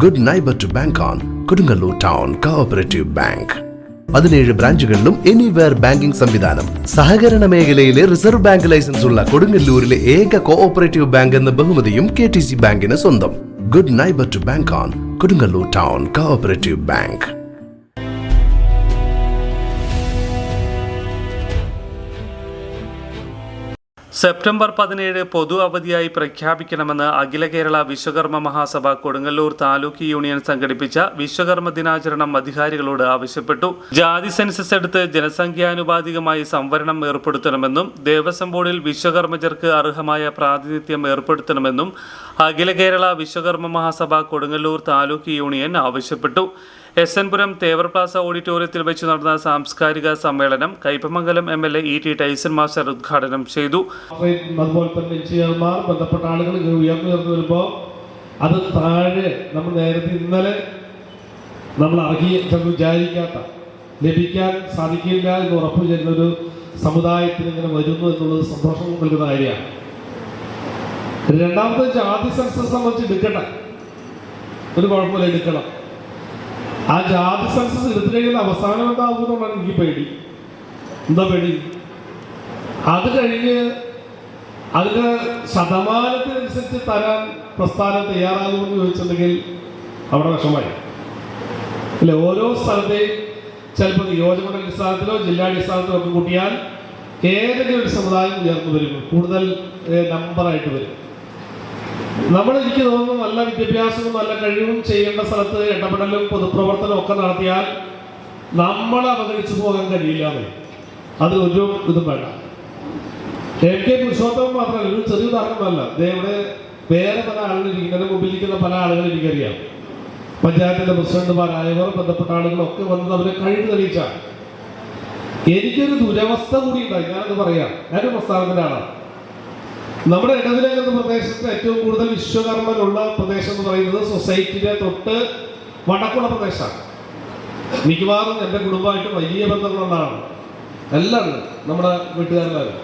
Good neighbour to bank on Kodungallur town cooperative bank. 17 ബ്രാഞ്ചുകളിലും anywhere banking സംവിധാനം. സഹകരണ മേഖലയിലെ റിസർവ് ബാങ്ക് ലൈസൻസ് ഉള്ള കൊടുങ്ങല്ലൂരിലെ ഏക കോഓപ്പറേറ്റീവ് ബാങ്ക് എന്ന ബഹുമതിയും KTC ബാങ്കിന് സ്വന്തം. Good neighbour to bank on Kodungallur town cooperative bank. September 17 പൊതു അവധിയായി പ്രഖ്യാപിക്കണമെന്ന് അഖില കേരള വിശ്വകർമ്മ മഹാസഭ കൊടുങ്ങല്ലൂർ താലൂക്ക് യൂണിയൻ സംഘടിപ്പിച്ച വിശ്വകർമ്മ ദിനാചരണം അധികാരികളോട് ആവശ്യപ്പെട്ടു. ജാതി സെൻസസ് എടുത്ത് ജനസംഖ്യാനുപാതികമായി സംവരണം ഏർപ്പെടുത്തണമെന്നും ദേവസ്വം ബോർഡിൽ വിശ്വകർമ്മജർക്ക് അർഹമായ പ്രാതിനിധ്യം ഏർപ്പെടുത്തണമെന്നും അഖില കേരള വിശ്വകർമ്മ മഹാസഭ കൊടുങ്ങല്ലൂർ താലൂക്ക് യൂണിയൻ ആവശ്യപ്പെട്ടു. SN പുരം തേവർ പ്ലാസ ഓഡിറ്റോറിയത്തിൽ വെച്ച് നടന്ന സാംസ്കാരിക സമ്മേളനം Kaipamangalam MLA E.T. Tyson master ഉദ്ഘാടനം ചെയ്തു. അതുപോലെ തന്നെ എൻജിനിയർമാർ ബന്ധപ്പെട്ട ആളുകൾ ഉയർന്നു വരുമ്പോൾ അത് താഴെ നമ്മൾ നേരത്തെ ഇന്നലെ നമ്മൾ വിചാരിക്കാത്ത ലഭിക്കാൻ സാധിക്കില്ല എന്ന് ഉറപ്പു ചെയ്യുന്നൊരു സമുദായത്തിന് ഇങ്ങനെ വരുന്നു എന്നുള്ളത് സന്തോഷം നൽകുന്ന കാര്യമാണ്. രണ്ടാമത്തെ ജാതി സെൻസസ് സംബന്ധിച്ച് എടുക്കട്ടെ, ഒരു കുഴപ്പമില്ല, എടുക്കണം. ആ ജാതി സെൻസസ് എടുത്തു കഴിയുന്ന അവസാനം എന്താകുന്നതാണ് എനിക്ക് പേടി. എന്താ പേടി? അത് കഴിഞ്ഞ് അതിന്റെ ശതമാനത്തിനനുസരിച്ച് തരാൻ പ്രസ്ഥാനം തയ്യാറാകുമെന്ന് ചോദിച്ചിട്ടുണ്ടെങ്കിൽ അവിടെ വിഷമമായി അല്ലെ. ഓരോ സ്ഥലത്തെയും ചിലപ്പോൾ നിയോജകമണ്ഡല അടിസ്ഥാനത്തിലോ ജില്ലാടിസ്ഥാനത്തിലോ ഒക്കെ കൂട്ടിയാൽ ഏതെങ്കിലും ഒരു സമുദായം ഉയർന്നു വരും, കൂടുതൽ നമ്പറായിട്ട് വരും. എനിക്ക് തോന്നുന്നു നല്ല വിദ്യാഭ്യാസവും നല്ല കഴിവും ചെയ്യേണ്ട സ്ഥലത്ത് ഇടപെടലും പൊതുപ്രവർത്തനവും ഒക്കെ നടത്തിയാൽ നമ്മളെ അവഗണിച്ചു പോകാൻ കഴിയില്ലാതെ അത് ഒരു ഇതും വേണ്ട. MK പുരുഷോത്തമൻ മാത്രമല്ല, ഒരു ചെറിയ ഉദാഹരണമല്ല. ഇവിടെ വേറെ പല ആളുകൾ ഇരിക്കുന്ന മുമ്പിലിരിക്കുന്ന പല ആളുകൾ എനിക്കറിയാം. പഞ്ചായത്തിന്റെ പ്രസിഡന്റുമാരായവർ ബന്ധപ്പെട്ട ആളുകളൊക്കെ വന്നത് അവരെ കഴിവ് തെളിയിച്ച. എനിക്കൊരു ദുരവസ്ഥ കൂടി ഉണ്ടായി. ഞാനത് പറയാം. ഞാനൊരു പ്രസ്ഥാനത്തിന്റെ ആളാണ്. നമ്മുടെ ഇടതിരംഗത്ത് പ്രദേശത്ത് ഏറ്റവും കൂടുതൽ വിശ്വകർമ്മനുള്ള പ്രദേശം എന്ന് പറയുന്നത് സൊസൈറ്റിയുടെ തൊട്ട് വടക്കുള്ള പ്രദേശമാണ്. മിക്കവാറും എൻ്റെ കുടുംബമായിട്ട് വലിയ ബന്ധങ്ങളുള്ളതാണ്. എല്ലാവരും നമ്മുടെ വീട്ടുകാരെല്ലാവരും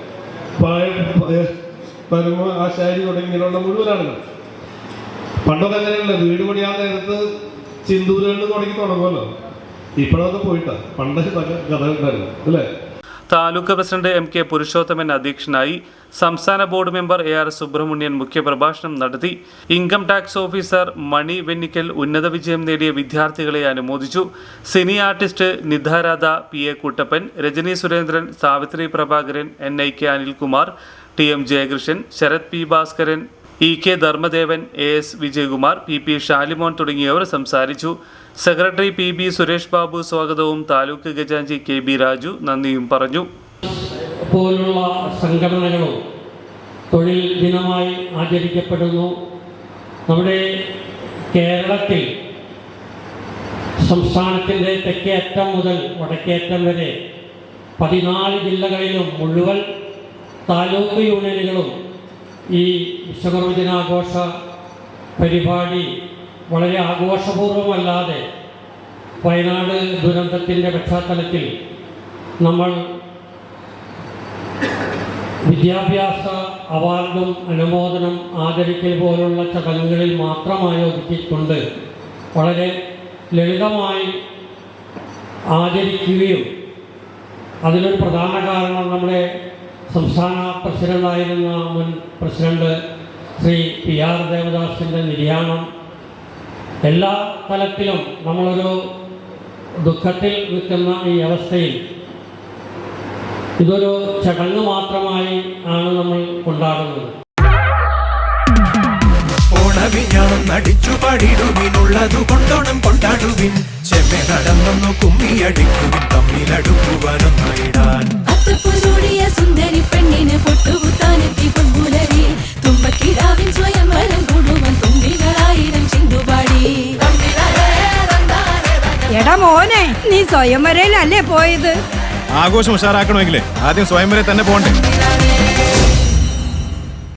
ആശാരി തുടങ്ങി ഇങ്ങനെയുള്ള മുഴുവനാണ്. പണ്ടൊക്കെ അങ്ങനെയല്ല, വീട് പണിയാൻ നേരത്ത് ചിന്തൂരുകളിൽ തുടങ്ങുമല്ലോ. ഇപ്പോഴൊക്കെ പോയിട്ടാ, പണ്ട് കഥ ഉണ്ടായിരുന്നു അല്ലേ. താലൂക്ക് പ്രസിഡന്റ് MK പുരുഷോത്തമൻ അധ്യക്ഷനായി. സംസ്ഥാന ബോർഡ് മെമ്പർ AR സുബ്രഹ്മണ്യൻ മുഖ്യപ്രഭാഷണം നടത്തി. Income tax officer Mani Vennikkal ഉന്നത വിജയം നേടിയ വിദ്യാർത്ഥികളെ അനുമോദിച്ചു. സിനി ആർട്ടിസ്റ്റ് നിധാരാധ, PA Kuttappan, Rajani Surendran, Savithri Prabhakaran, NIK Anilkumar, TM Jayakrishnan, Sarath P Bhaskaran, EK Dharmadevan, AS Vijayakumar, PP Shalimon തുടങ്ങിയവർ സംസാരിച്ചു. സെക്രട്ടറി PB സുരേഷ് ബാബു സ്വാഗതവും താലൂക്ക് ഖജാൻജി KB രാജു നന്ദിയും പറഞ്ഞു. പോലുള്ള സംഘടനകളും തൊഴിൽ ദിനമായി ആചരിക്കപ്പെടുന്നു. നമ്മുടെ കേരളത്തിൽ സംസ്ഥാനത്തിൻ്റെ തെക്കേ അറ്റം മുതൽ വടക്കേ അറ്റം വരെ 14 ജില്ലകളിലും മുഴുവൻ താലൂക്ക് യൂണിയനുകളും ഈ വിശ്വകർമ്മ ദിനാഘോഷ പരിപാടി വളരെ ആഘോഷപൂർവമല്ലാതെ വയനാട് ദുരന്തത്തിൻ്റെ പശ്ചാത്തലത്തിൽ നമ്മൾ വിദ്യാഭ്യാസ അവാർഡും അനുമോദനം ആദരിക്കൽ പോലുള്ള ചടങ്ങുകളിൽ മാത്രമായി ഒതുക്കിക്കൊണ്ട് വളരെ ലളിതമായി ആചരിക്കുകയും അതിനൊരു പ്രധാന കാരണം നമ്മുടെ സംസ്ഥാന പ്രസിഡൻ്റായിരുന്ന മുൻ പ്രസിഡന്റ് ശ്രീ PR ദേവദാസിൻ്റെ നിര്യാണം. എല്ലാ തലത്തിലും നമ്മളൊരു ദുഃഖത്തിൽ നിൽക്കുന്ന ഈ അവസ്ഥയിൽ ഇതൊരു ചടങ്ങ് മാത്രമായി ആണ് നമ്മൾ കൊണ്ടാടുന്നത്. ഓണവിഞ്ഞാണം നടിച്ചു പാടിടുവിനുള്ളതു കൊണ്ടോണം കൊണ്ടാടുവിൻ. ചെമ്മെ നടന്നു കുമ്മിയടിക്കുവിൻ, തമ്മിലടുക്കുവാനൊന്നിടാൻ. സുന്ദരി പെണ്ണിന് പൊട്ടുകുത്താനെത്തി പൊൻപുലരി തുമ്പക്കിടാവിൻ സ്വയംവരം കൂടുവൻ തുമ്പികളായിരം ചിന്തുപാടി. എടാ മോനെ, നീ സ്വയംവരയിലല്ലേ പോയത്? ആഘോഷം ഉഷാറാക്കണമെങ്കിലേ ആദ്യം സ്വയംവരെ തന്നെ പോകണ്ടേ.